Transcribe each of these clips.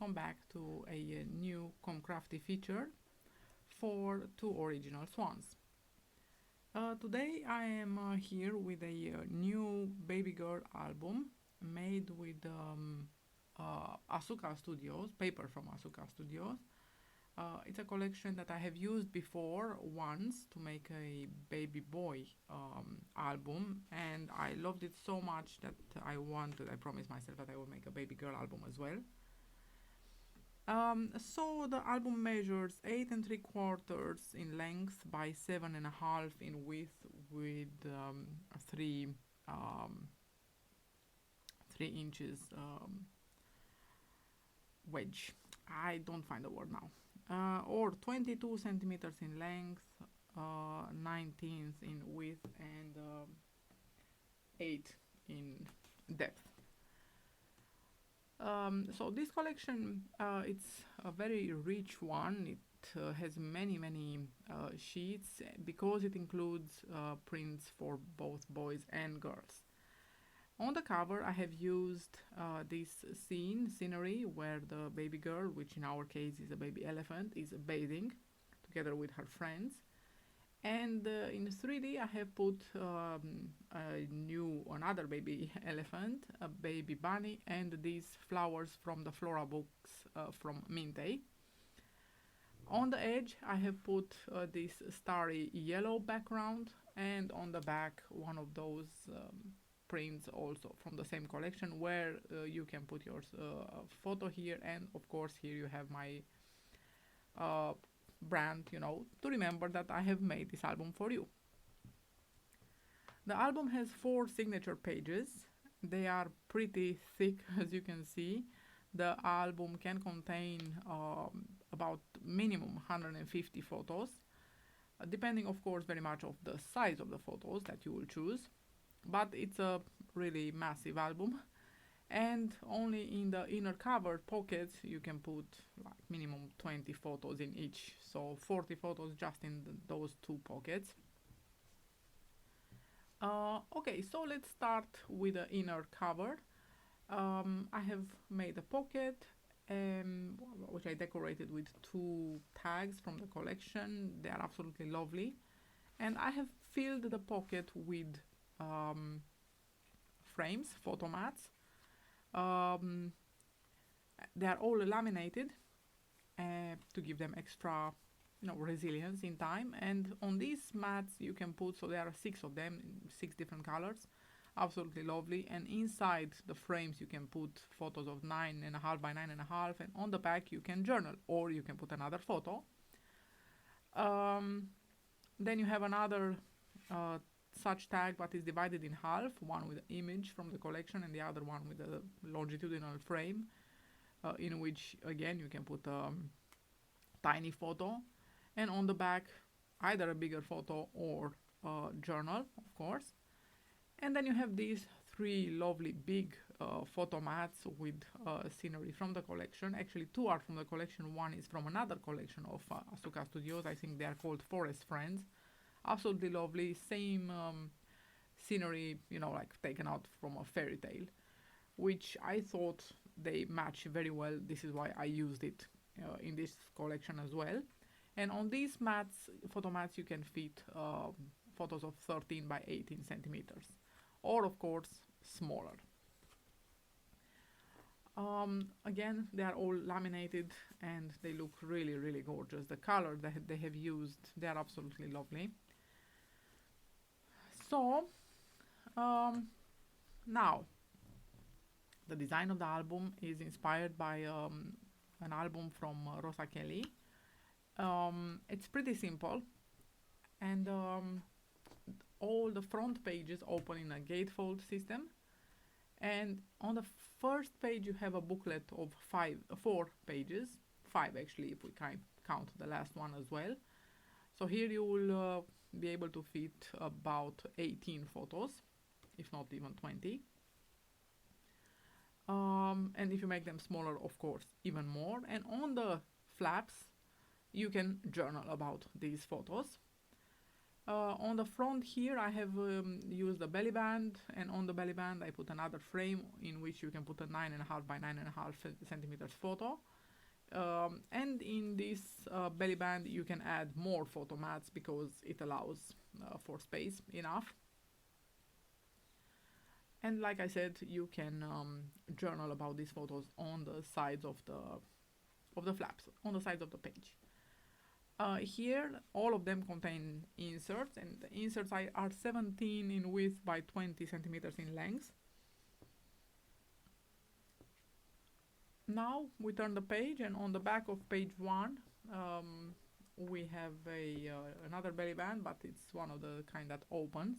welcome back to a new Comcrafty feature for two original swans. Today I am here with a new baby girl album made with Asuka Studios, paper from Asuka Studios. It's a collection that I have used before once to make a baby boy album, and I loved it so much that I promised myself that I would make a baby girl album as well. So the album measures 8 3/4 in length by 7.5 in width with a 3 inches wedge. I don't find the word now. Or 22 centimeters in length, 19 in width, and 8 in depth. So this collection, it's a very rich one. It has many sheets because it includes prints for both boys and girls. On the cover I have used this scenery where the baby girl, which in our case is a baby elephant, is bathing together with her friends. And in 3D I have put another baby elephant, a baby bunny, and these flowers from the Flora books from Minte. On the edge I have put this starry yellow background, and on the back one of those prints also from the same collection where you can put your photo here, and of course here you have my brand, to remember that I have made this album for you. The album has 4 signature pages. They are pretty thick, as you can see. The album can contain about minimum 150 photos, depending of course very much of the size of the photos that you will choose, but it's a really massive album. And only in the inner cover pockets you can put like minimum 20 photos in each, so 40 photos just in those 2 pockets. Okay, so let's start with the inner cover. I have made a pocket which I decorated with 2 tags from the collection. They are absolutely lovely, and I have filled the pocket with frames, photo mats. They are all laminated to give them extra resilience in time, and on these mats you can put, so there are 6 of them in 6 different colors, absolutely lovely. And inside the frames you can put photos of 9.5 by 9.5, and on the back you can journal or you can put another photo. Then you have another such tag, but is divided in half, one with an image from the collection and the other one with a longitudinal frame, in which again you can put a tiny photo, and on the back either a bigger photo or a journal, of course. And then you have these 3 lovely big photo mats with scenery from the collection. Actually 2 are from the collection, one is from another collection of Asuka Studios. I think they are called Forest Friends. Absolutely lovely, same scenery, like taken out from a fairy tale, which I thought they match very well. This is why I used it in this collection as well. And on these mats, photo mats, you can fit photos of 13 by 18 centimeters, or of course smaller. Again, they are all laminated and they look really gorgeous. The color that they have used, they are absolutely lovely. So now the design of the album is inspired by an album from Rosa Kelly. It's pretty simple, and all the front pages open in a gatefold system, and on the first page you have a booklet of 4 pages, 5 actually if we count the last one as well. So here you will be able to fit about 18 photos, if not even 20. And if you make them smaller, of course, even more. And on the flaps you can journal about these photos. On the front here I have used a belly band, and on the belly band I put another frame in which you can put a 9.5 by 9.5 centimeters photo. And in this belly band you can add more photo mats because it allows for space enough. And like I said, you can journal about these photos on the sides of the flaps, on the sides of the page. Here, all of them contain inserts, and the inserts are 17 in width by 20 centimeters in length. Now we turn the page, and on the back of page 1 we have another belly band, but it's one of the kind that opens.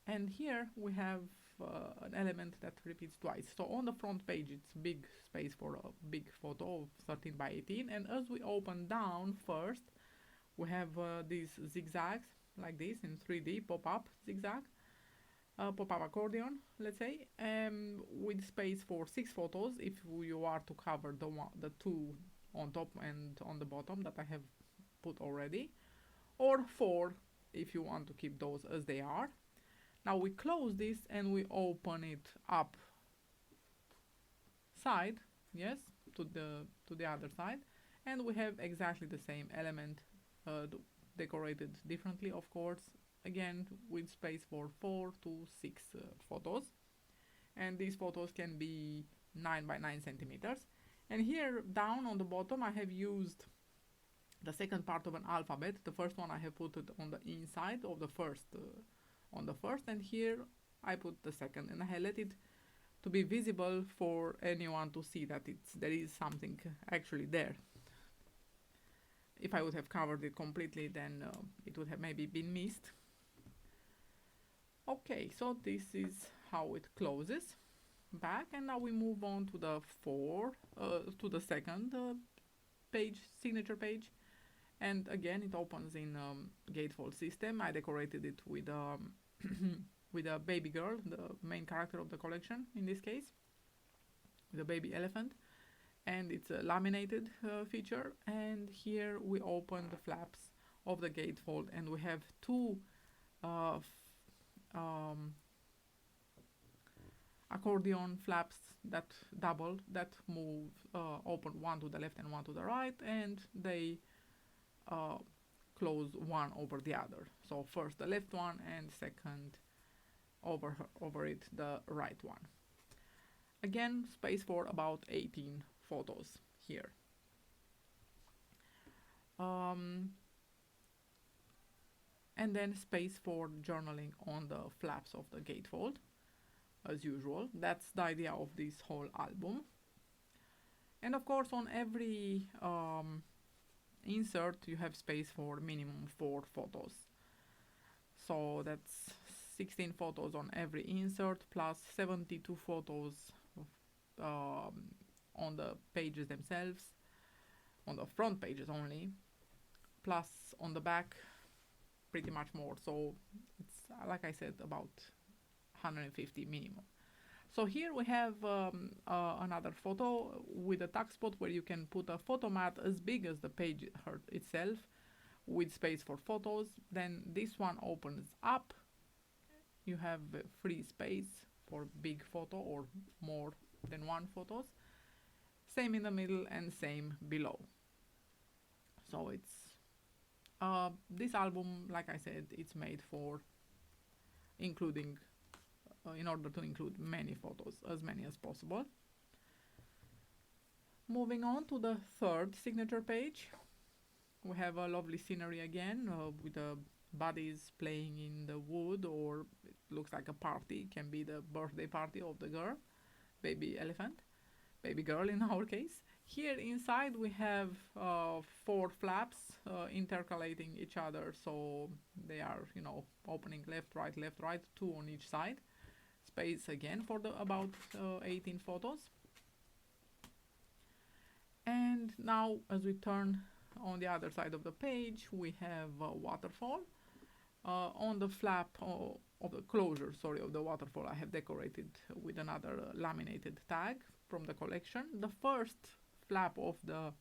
And here we have an element that repeats twice. So on the front page it's big space for a big photo of 13 by 18, and as we open down first we have these zigzags like this in 3D pop-up zigzag, pop-up accordion, let's say, with space for 6 photos if you are to cover the 2 on top and on the bottom that I have put already, or 4 if you want to keep those as they are. Now we close this and we open it up side, yes, to the other side, and we have exactly the same element, decorated differently, of course, again with space for 4 to 6 photos, and these photos can be 9 by 9 centimeters. And here down on the bottom I have used the second part of an alphabet. The first one I have put it on the inside of the first, on the first, and here I put the second, and I have let it to be visible for anyone to see that there is something actually there. If I would have covered it completely, then it would have maybe been missed. Okay, so this is how it closes back, and now we move on to the second page, signature page. And again, it opens in gatefold system. I decorated it with with a baby girl, the main character of the collection in this case, with a baby elephant, and it's a laminated feature. And here we open the flaps of the gatefold, and we have 2 accordion flaps that double, that move, open one to the left and one to the right, and they close one over the other. So first the left one, and second over it the right one. Again, space for about 18 photos here. And then space for journaling on the flaps of the gatefold, as usual. That's the idea of this whole album. And of course, on every insert you have space for minimum 4 photos. So that's 16 photos on every insert, plus 72 photos on the pages themselves, on the front pages only, plus on the back pretty much more. So it's, like I said, about 150 minimum. So here we have another photo with a tuck spot where you can put a photo mat as big as the page itself, with space for photos. Then this one opens up. You have free space for big photo or more than 1 photos. Same in the middle and same below. So it's this album, like I said, it's made for including in order to include many photos, as many as possible. Moving on to the third signature page, we have a lovely scenery again, with the buddies playing in the wood, or it looks like a party. It can be the birthday party of the girl, baby elephant, baby girl in our case. Here inside we have 4 flaps intercalating each other, so they are, opening left, right, 2 on each side. Space again for the about 18 photos. And now, as we turn on the other side of the page, we have a waterfall. On the flap of the closure, of the waterfall, I have decorated with another laminated tag from the collection. The first flap of the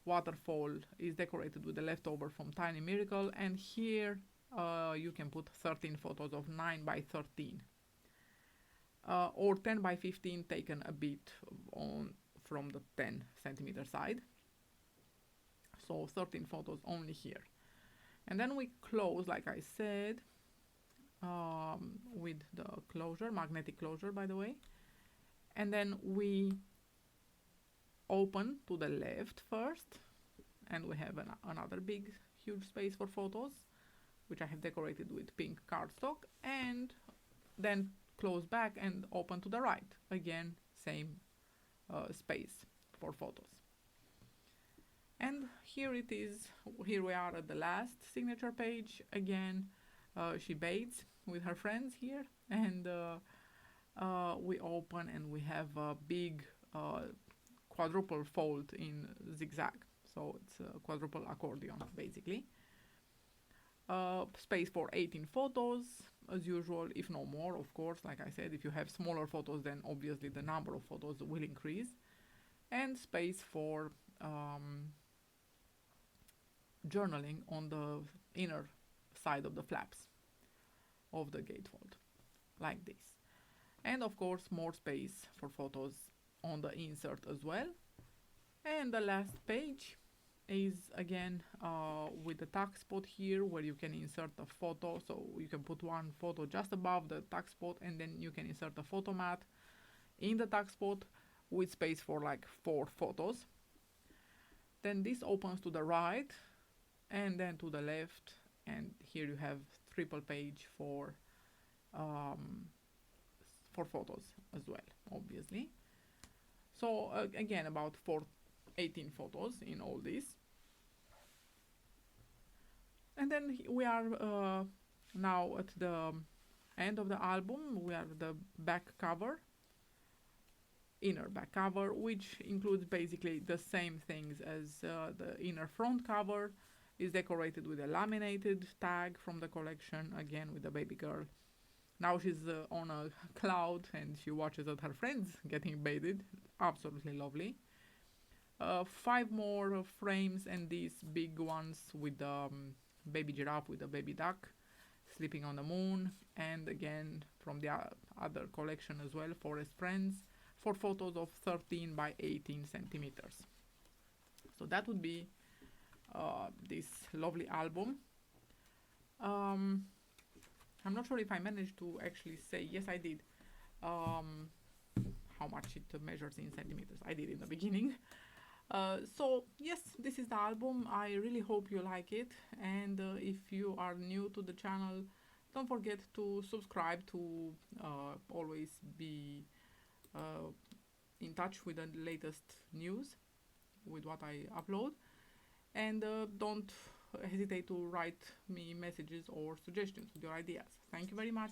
waterfall is decorated with the leftover from Tiny Miracle, and here you can put 13 photos of 9 by 13. Or 10 by 15 taken a bit from the 10 centimeter side. So 13 photos only here. And then we close, like I said, with the closure, magnetic closure, by the way. And then we open to the left first, and we have another big, huge space for photos, which I have decorated with pink cardstock, and then close back and open to the right. Again, same space for photos. And here it is. Here we are at the last signature page. Again, she bathes with her friends here, and we open and we have a big quadruple fold in zigzag. So it's a quadruple accordion, basically. Space for 18 photos, as usual, if no more, of course. Like I said, if you have smaller photos, then obviously the number of photos will increase. And space for journaling on the inner side of the flaps of the gatefold, like this. And of course, more space for photos on the insert as well. And the last page is again with the tuck spot here, where you can insert a photo. So you can put one photo just above the tuck spot, and then you can insert a photo mat in the tuck spot with space for like 4 photos. Then this opens to the right and then to the left, and here you have triple page for photos as well, obviously. So again, about 18 photos in all this. And then we are now at the end of the album. We have the back cover, inner back cover, which includes basically the same things as the inner front cover. Is decorated with a laminated tag from the collection, again with the baby girl. Now she's on a cloud and she watches at her friends getting bathed. Absolutely lovely. 5 more frames, and these big ones with the baby giraffe with the baby duck sleeping on the moon, and again from the other collection as well, Forest Friends, 4 photos of 13 by 18 centimeters. So that would be this lovely album. I'm not sure if I managed to actually say, yes I did, how much it measures in centimeters. I did in the beginning. So yes, this is the album. I really hope you like it, and if you are new to the channel, don't forget to subscribe to always be in touch with the latest news, with what I upload. And don't hesitate to write me messages or suggestions with your ideas. Thank you very much.